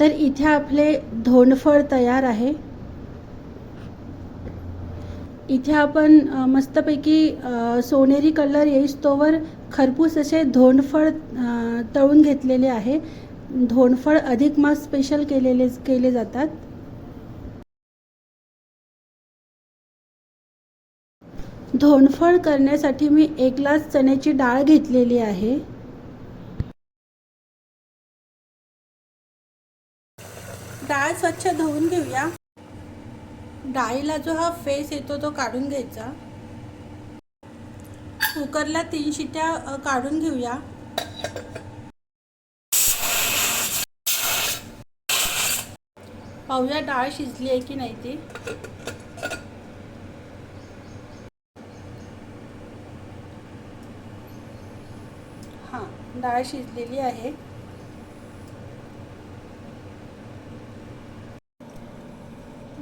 तर इथे आपले धोंडफळ तयार आहे। इथे आपण मस्तपैकी सोनेरी कलर येईस्तोवर खरपूस असे धोंडफळ तळून घेतलेले आहे। धोंडफळ अधिक मास स्पेशल केले जातात। धोंडफळ करण्यासाठी मी 1 ग्लास चण्याची डाळ घेतलेली आहे। डाळ स्वच्छ धुवून घेऊया। डाळीला जो हा फेस येतो तो काढून घ्यायचा। कुकरला 3 शिट्या काढून घेऊया। पाहूया डाळ शिजली आहे की नाही ती। हां, डाळ शिजलेली आहे।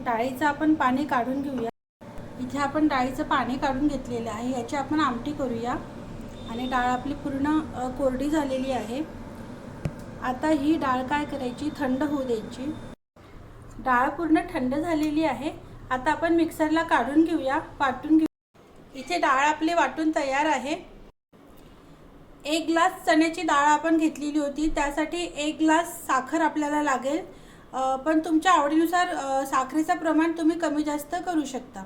डाळीचं आपण पाणी काढून घेऊया। इथे आपण डाळीचं पाणी काढून घेतलेलं आहे। याची आपण आमटी करूया आणि डाळ आपली पूर्ण कोरडी झालेली आहे। आता ही डाळ काय करायची, थंड होऊ द्यायची। डाळ पूर्ण थंड झालेली आहे। आता आपण मिक्सरला काढून घेऊया, वाटून घेऊ। इथे डाळ आपली वाटून तयार आहे। 1 ग्लास चण्याची डाळ आपण घेतलेली होती, त्यासाठी 1 ग्लास साखर आपल्याला लागेल। पण तुमच्या आवडीनुसार साखरेचं प्रमाण तुम्ही कमी जास्त करू शकता।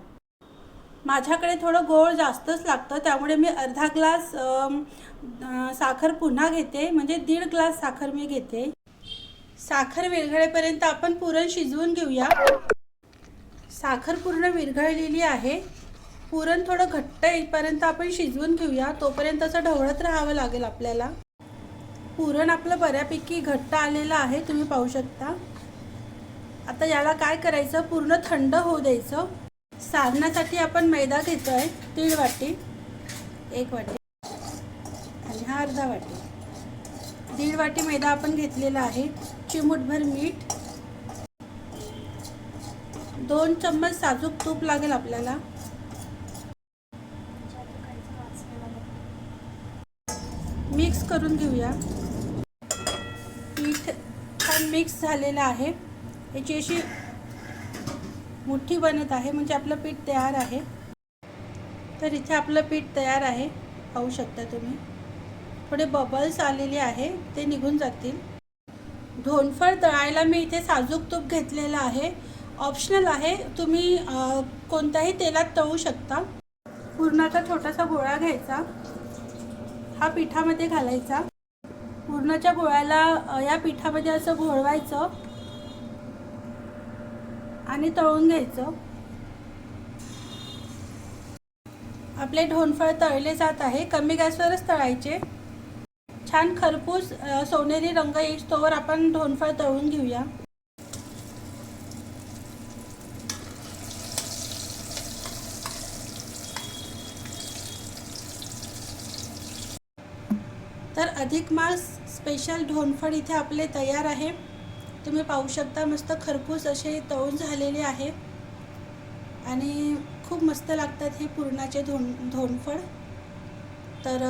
माझ्याकडे थोडं गोड जास्तच लागतं, त्यामुळे मी अर्धा ग्लास साखर पुन्हा घेते, म्हणजे 1.5 ग्लास साखर मी घेते। साखर विरघळेपर्यंत आपण पुरण शिजवून घेऊया। साखर पूर्ण विरघळलेली आहे। पुरण थोडं घट्ट येईपर्यंत आपण शिजवून घेऊया। तोपर्यंत असं ढवळत राहावं लागेल आपल्याला। पुरण आपलं बऱ्यापैकी घट्ट आलेलं आहे, तुम्ही पाहू शकता। आता याला काय करायचं, पूर्ण थंड होऊ द्यायचं। सारणासाठी आपण मैदा घेतोय 1.5 वाटी, 1 वाटी आणि हा अर्धा वाटी। 1.5 वाटी मैदा आपण घेतलेला आहे। चिमूटभर मीठ, 2 चम्मच साजूक तूप लागेल आपल्याला। मिक्स करून घेऊया। पीठ छान मिक्स झालेलं आहे। याची अशी मुठ्ठी बनत आहे, म्हणजे आपलं पीठ तयार आहे। तर इथे आपलं पीठ तयार आहे, पाहू शकता तुम्ही। थोडे बबल्स आलेले आहे, ते निघून जातील। धोंडफळ तळायला मी इथे साजूक तूप घेतलेलं आहे, ऑप्शनल आहे, तुम्ही कोणत्याही तेलात तळू शकता। पुरणाचा छोटासा गोळा घ्यायचा, हा पिठामध्ये घालायचा। पुरणाच्या गोळ्याला या पिठामध्ये असं घोळवायचं आणि तळून घ्यायचं। आपले धोंडफळ तळले जात आहे, कमी गॅसवरच तळायचे। छान खरपूस सोनेरी रंग येईस्तोवर आपण धोंडफळ तळून घेऊया। तर अधिक मास स्पेशल धोंडफळ इथे आपले तयार आहे। तुम्ही पाहू शकता, मस्त खरपूस असे तळून झालेले आहे आणि खूप मस्त लागतात हे पुरणाचे धोंडफळ। तर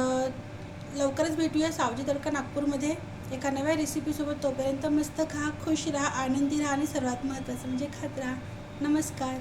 लवकरच भेटूया सावजी तडका नागपूरमध्ये एका नव्या रेसिपीसोबत। तोपर्यंत मस्त खा, खुश राहा, आनंदी राहा आणि सर्वात महत्त्वाचं म्हणजे खात राहा। नमस्कार।